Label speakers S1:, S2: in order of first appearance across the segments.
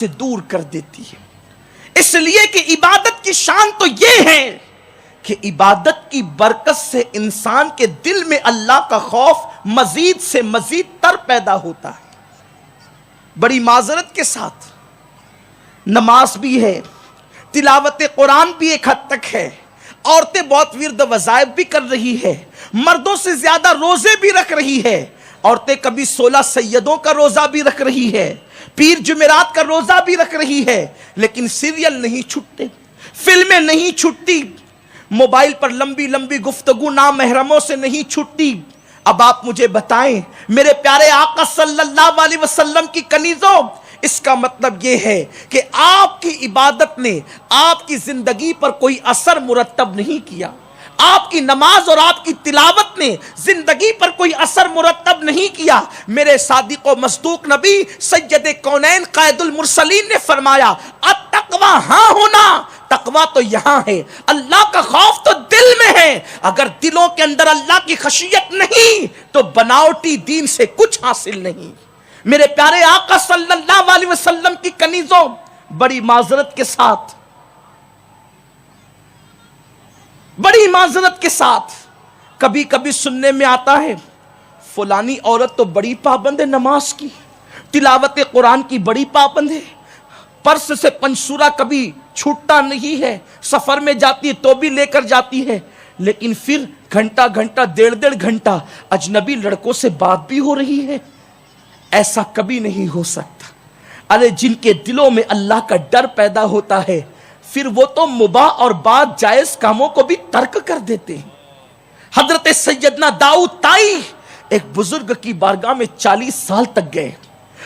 S1: سے دور کر دیتی ہے، اس لیے کہ عبادت کی شان تو یہ ہے کہ عبادت کی برکت سے انسان کے دل میں اللہ کا خوف مزید سے مزید تر پیدا ہوتا ہے۔ بڑی معذرت کے ساتھ نماز بھی ہے، تلاوت قرآن بھی ایک حد تک ہے، عورتیں بہت ورد وظائف بھی کر رہی ہے، مردوں سے زیادہ روزے بھی رکھ رہی ہے، عورتیں کبھی 16 سیدوں کا روزہ بھی رکھ رہی ہے، پیر جمعرات کا روزہ بھی رکھ رہی ہے، لیکن سیریل نہیں چھوٹتے، فلمیں نہیں چھوٹتی، موبائل پر لمبی لمبی گفتگو نامحرموں سے نہیں چھوٹتی۔ اب آپ مجھے بتائیں میرے پیارے آقا صلی اللہ علیہ وسلم کی کنیزوں، اس کا مطلب یہ ہے کہ آپ کی عبادت نے آپ کی زندگی پر کوئی اثر مرتب نہیں کیا، آپ کی نماز اور آپ کی تلاوت نے زندگی پر کوئی اثر مرتب نہیں کیا۔ میرے صادق و مصدوق نبی سید کونین قائد المرسلین نے فرمایا التقوی ہاں ہونا، تقوی تو یہاں ہے، اللہ کا خوف تو دل میں ہے۔ اگر دلوں کے اندر اللہ کی خشیت نہیں تو بناوٹی دین سے کچھ حاصل نہیں۔ میرے پیارے آقا صلی اللہ علیہ وسلم کی کنیزوں، بڑی معذرت کے ساتھ کبھی کبھی سننے میں آتا ہے فلانی عورت تو بڑی پابند ہے نماز کی، تلاوت قرآن کی بڑی پابند ہے، پرس سے پنسورا کبھی چھوٹتا نہیں ہے، سفر میں جاتی ہے تو بھی لے کر جاتی ہے، لیکن پھر گھنٹہ گھنٹہ 1.5 گھنٹہ اجنبی لڑکوں سے بات بھی ہو رہی ہے۔ ایسا کبھی نہیں ہو سکتا۔ ارے جن کے دلوں میں اللہ کا ڈر پیدا ہوتا ہے پھر وہ تو مباح اور بعض جائز کاموں کو بھی ترک کر دیتے ہیں۔ حضرت سیدنا داؤد طائی ایک بزرگ کی بارگاہ میں 40 سال تک گئے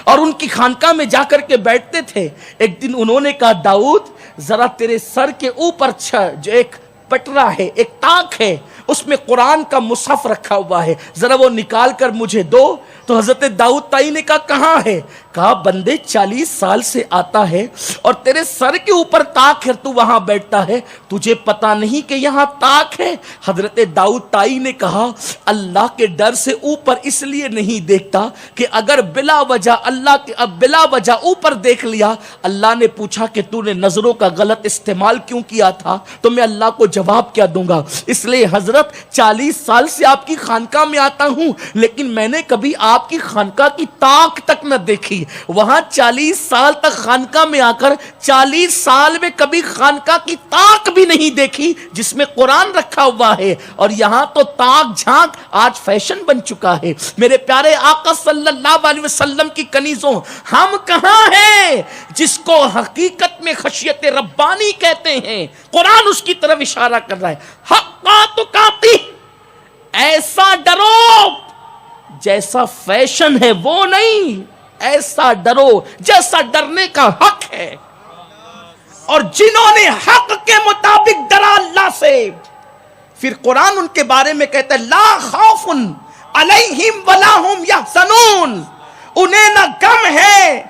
S1: اور ان کی خانقاہ میں جا کر کے بیٹھتے تھے۔ ایک دن انہوں نے کہا داؤد ذرا تیرے سر کے اوپر جو ایک پٹرا ہے، ایک تاک ہے، اس میں قرآن کا مصحف رکھا ہوا ہے، ذرا وہ نکال کر مجھے دو۔ تو حضرت داؤد طائی نے کہا کہاں ہے؟ کہا بندے 40 سال سے آتا ہے اور تیرے سر کے اوپر تاک ہے، تو وہاں بیٹھتا ہے، تجھے پتا نہیں کہ یہاں تاک ہے؟ حضرت داؤد طائی نے کہا اللہ کے ڈر سے اوپر اس لیے نہیں دیکھتا کہ اگر بلا وجہ اوپر دیکھ لیا، اللہ نے پوچھا کہ تو نے نظروں کا غلط استعمال کیوں کیا تھا، تو میں اللہ کو جواب کیا دوں گا؟ اس لیے حضرت 40 سال سے آپ کی خانقاہ میں آتا ہوں، لیکن میں نے کبھی آپ کی خانقاہ کی تاک تک نہ دیکھی۔ وہاں 40 سال تک خانقاہ میں آ کر 40 سال میں کبھی خانقاہ کی تاک بھی نہیں دیکھی جس میں قرآن رکھا ہوا ہے، اور یہاں تو تاک جھانک آج فیشن بن چکا ہے۔ میرے پیارے آقا صلی اللہ علیہ وسلم کی کنیزوں، ہم کہاں ہیں جس کو حقیقت میں خشیت ربانی کہتے ہیں؟ قرآن اس کی طرف اشارہ کر رہا ہے، حقا تقاتی، ایسا ڈرو جیسا فیشن ہے وہ نہیں، ایسا ڈرو جیسا ڈرنے کا حق ہے۔ اور جنہوں نے حق کے مطابق ڈرا اللہ سے، پھر قرآن ان کے بارے میں کہتا ہے لا خوف علیہم ولا ہم یحزنون، انہیں نہ غم ہے